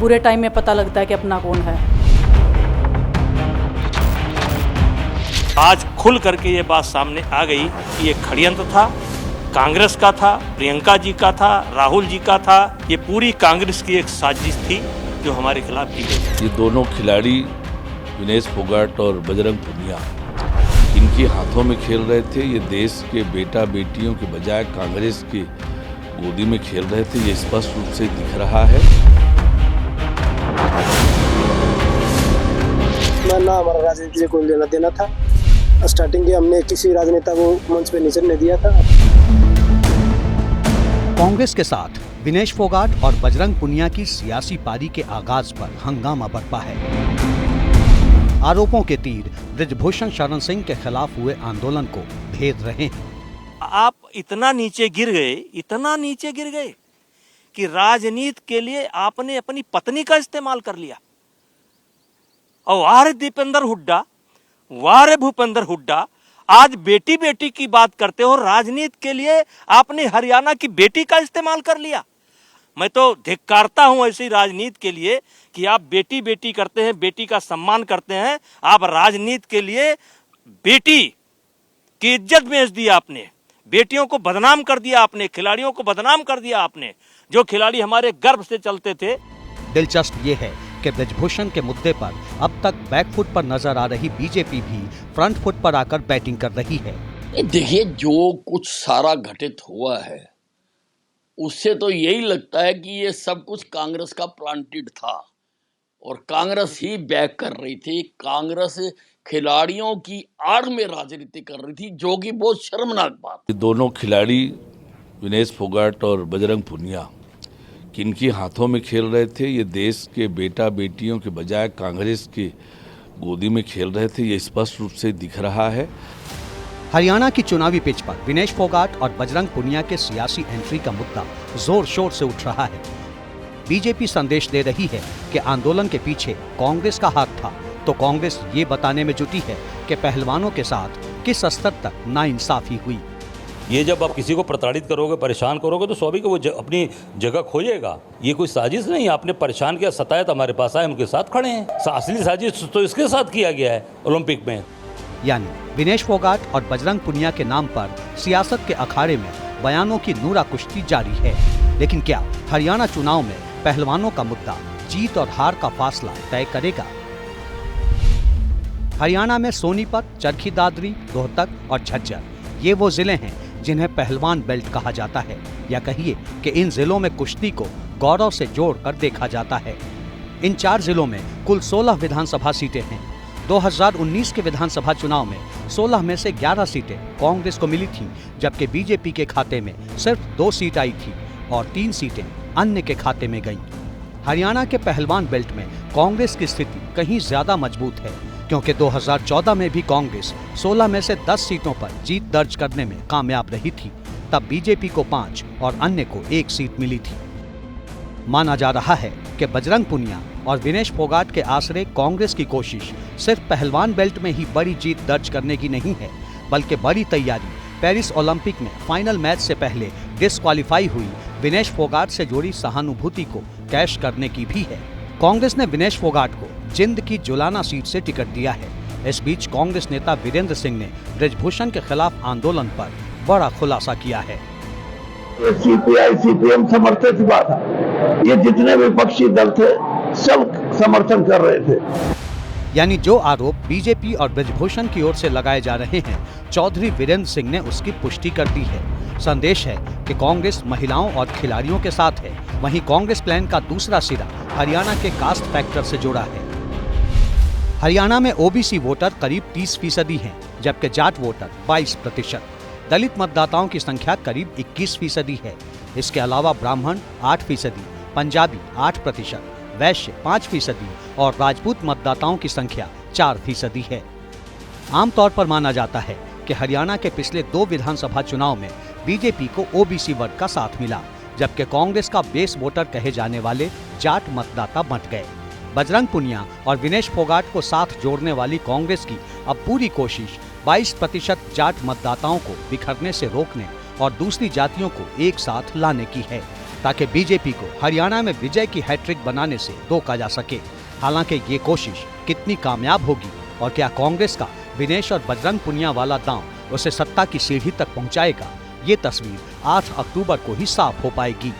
बुरे टाइम में पता लगता है कि अपना कौन है। आज खुल करके ये बात सामने आ गई कि ये षड्यंत्र था, कांग्रेस का था, प्रियंका जी का था, राहुल जी का था। ये पूरी कांग्रेस की एक साजिश थी जो हमारे खिलाफ की गई। ये दोनों खिलाड़ी विनेश फोगाट और बजरंग पुनिया इनके हाथों में खेल रहे थे। ये देश के बेटा बेटियों के बजाय कांग्रेस की गोदी में खेल रहे थे, ये स्पष्ट रूप से दिख रहा है। ना हमारा राजनीति से कोई लेना देना था। स्टार्टिंग के हमने किसी राजनेता को मंच पे नीचे नहीं दिया था। कांग्रेस के साथ विनेश फोगाट और बजरंग पुनिया की सियासी पारी के आगाज पर हंगामा बरपा है। आरोपों के तीर ब्रिजभूषण शरण सिंह के खिलाफ हुए आंदोलन को भेद रहे हैं। आप इतना नीचे गिर गए कि राजनीति के लिए आपने अपनी पत्नी का इस्तेमाल कर लिया। और वारे दीपेंद्र हुड्डा, वारे भूपेंद्र हुड्डा, आज बेटी बेटी की बात करते हो, राजनीति के लिए आपने हरियाणा की बेटी का इस्तेमाल कर लिया। मैं तो धिक्कारता हूं ऐसी राजनीति के लिए कि आप बेटी बेटी करते हैं, बेटी का सम्मान करते हैं। आप राजनीति के लिए बेटी की इज्जत बेच दी आपने, बेटियों को बदनाम कर दिया आपने, खिलाड़ियों को बदनाम कर दिया आपने, जो खिलाड़ी हमारे गर्व से चलते थे। दिलचस्प ये है कि ब्रिजभूषण के मुद्दे पर अब तक बैकफुट पर नजर आ रही बीजेपी भी फ्रंट फुट पर आकर बैटिंग कर रही है। देखिए, जो कुछ सारा घटित हुआ है उससे तो यही लगता है कि ये सब कुछ कांग्रेस का प्लांटेड था और कांग्रेस ही बैक कर रही थी। कांग्रेस खिलाड़ियों की आड़ में राजनीति कर रही थी, जो कि बहुत शर्मनाक बात। ये दोनों खिलाड़ी विनेश फोगाट और बजरंग पुनिया किनके हाथों में खेल रहे थे, ये देश के बेटा बेटियों के बजाय कांग्रेस की गोदी में खेल रहे थे, ये स्पष्ट रूप से दिख रहा है। हरियाणा की चुनावी पिच पर विनेश फोगाट और बजरंग पुनिया के सियासी एंट्री का मुद्दा जोर शोर से उठ रहा है। बीजेपी संदेश दे रही है कि आंदोलन के पीछे कांग्रेस का हाथ था, तो कांग्रेस ये बताने में जुटी है कि पहलवानों के साथ किस स्तर तक नाइंसाफी हुई। ये जब आप किसी को प्रताड़ित करोगे, परेशान करोगे, तो स्वाभाविक वो अपनी जगह खोजेगा। ये कोई साजिश नहीं, आपने परेशान किया, सताया, तो हमारे पास आए, उनके साथ खड़े हैं। असली साजिश तो इसके साथ किया गया है ओलंपिक में। यानी विनेश फोगाट और बजरंग पुनिया के नाम पर सियासत के अखाड़े में बयानों की नूरा कुश्ती जारी है। लेकिन क्या हरियाणा चुनाव में पहलवानों का मुद्दा जीत और हार का फासला तय करेगा? हरियाणा में सोनीपत, चरखी दादरी, रोहतक और झज्जर ये वो जिले हैं जिन्हें पहलवान बेल्ट कहा जाता है, या कहिए कि इन जिलों में कुश्ती को गौरव से जोड़कर देखा जाता है। इन 4 जिलों में कुल 16 विधानसभा सीटें हैं। 2019 के विधानसभा चुनाव में 16 में से 11 सीटें कांग्रेस को मिली थीं, जबकि बीजेपी के खाते में सिर्फ 2 सीट आई थी और 3 सीटें अन्य के खाते में गईं। हरियाणा के पहलवान बेल्ट में कांग्रेस की स्थिति कहीं ज्यादा मजबूत है, क्योंकि 2014 में भी कांग्रेस 16 में से 10 सीटों पर जीत दर्ज करने में कामयाब रही थी। तब बीजेपी को 5 और अन्य को 1 सीट मिली थी। माना जा रहा है कि बजरंग पुनिया और विनेश फोगाट के आसरे कांग्रेस की कोशिश सिर्फ पहलवान बेल्ट में ही बड़ी जीत दर्ज करने की नहीं है, बल्कि बड़ी तैयारी पेरिस ओलंपिक में फाइनल मैच से पहले डिस्क्वालीफाई हुई विनेश फोगाट से जुड़ी सहानुभूति को कैश करने की भी है। कांग्रेस ने विनेश फोगाट को जिंद की जुलाना सीट से टिकट दिया है। इस बीच कांग्रेस नेता वीरेंद्र सिंह ने ब्रिजभूषण के खिलाफ आंदोलन पर बड़ा खुलासा किया है। सीपीआई सीपीएम समर्थित हुआ था, ये जितने विपक्षी दल थे सब समर्थन कर रहे थे। यानी जो आरोप बीजेपी और ब्रिजभूषण की ओर से लगाए जा रहे हैं, चौधरी वीरेंद्र सिंह ने उसकी पुष्टि कर दी है। संदेश है कि कांग्रेस महिलाओं और खिलाड़ियों के साथ है। वहीं कांग्रेस प्लान का दूसरा सिरा हरियाणा के कास्ट फैक्टर से जुड़ा है। हरियाणा में ओबीसी वोटर करीब 30% हैं, जबकि जाट वोटर 22%। दलित मतदाताओं की संख्या करीब 21% है। इसके अलावा ब्राह्मण 8%, पंजाबी 8%, वैश्य 5% और राजपूत मतदाताओं की संख्या 4% है। आमतौर पर माना जाता है कि हरियाणा के पिछले 2 विधानसभा चुनाव में बीजेपी को ओबीसी वर्ग का साथ मिला, जबकि कांग्रेस का बेस वोटर कहे जाने वाले जाट मतदाता बंट गए। बजरंग पुनिया और विनेश फोगाट को साथ जोड़ने वाली कांग्रेस की अब पूरी कोशिश 22% जाट मतदाताओं को बिखरने से रोकने और दूसरी जातियों को एक साथ लाने की है। ताकि बीजेपी को हरियाणा में विजय की हैट्रिक बनाने से रोका जा सके। हालांकि ये कोशिश कितनी कामयाब होगी और क्या कांग्रेस का विनेश और बजरंग पुनिया वाला दांव उसे सत्ता की सीढ़ी तक पहुंचाएगा, ये तस्वीर 8 अक्टूबर को ही साफ हो पाएगी।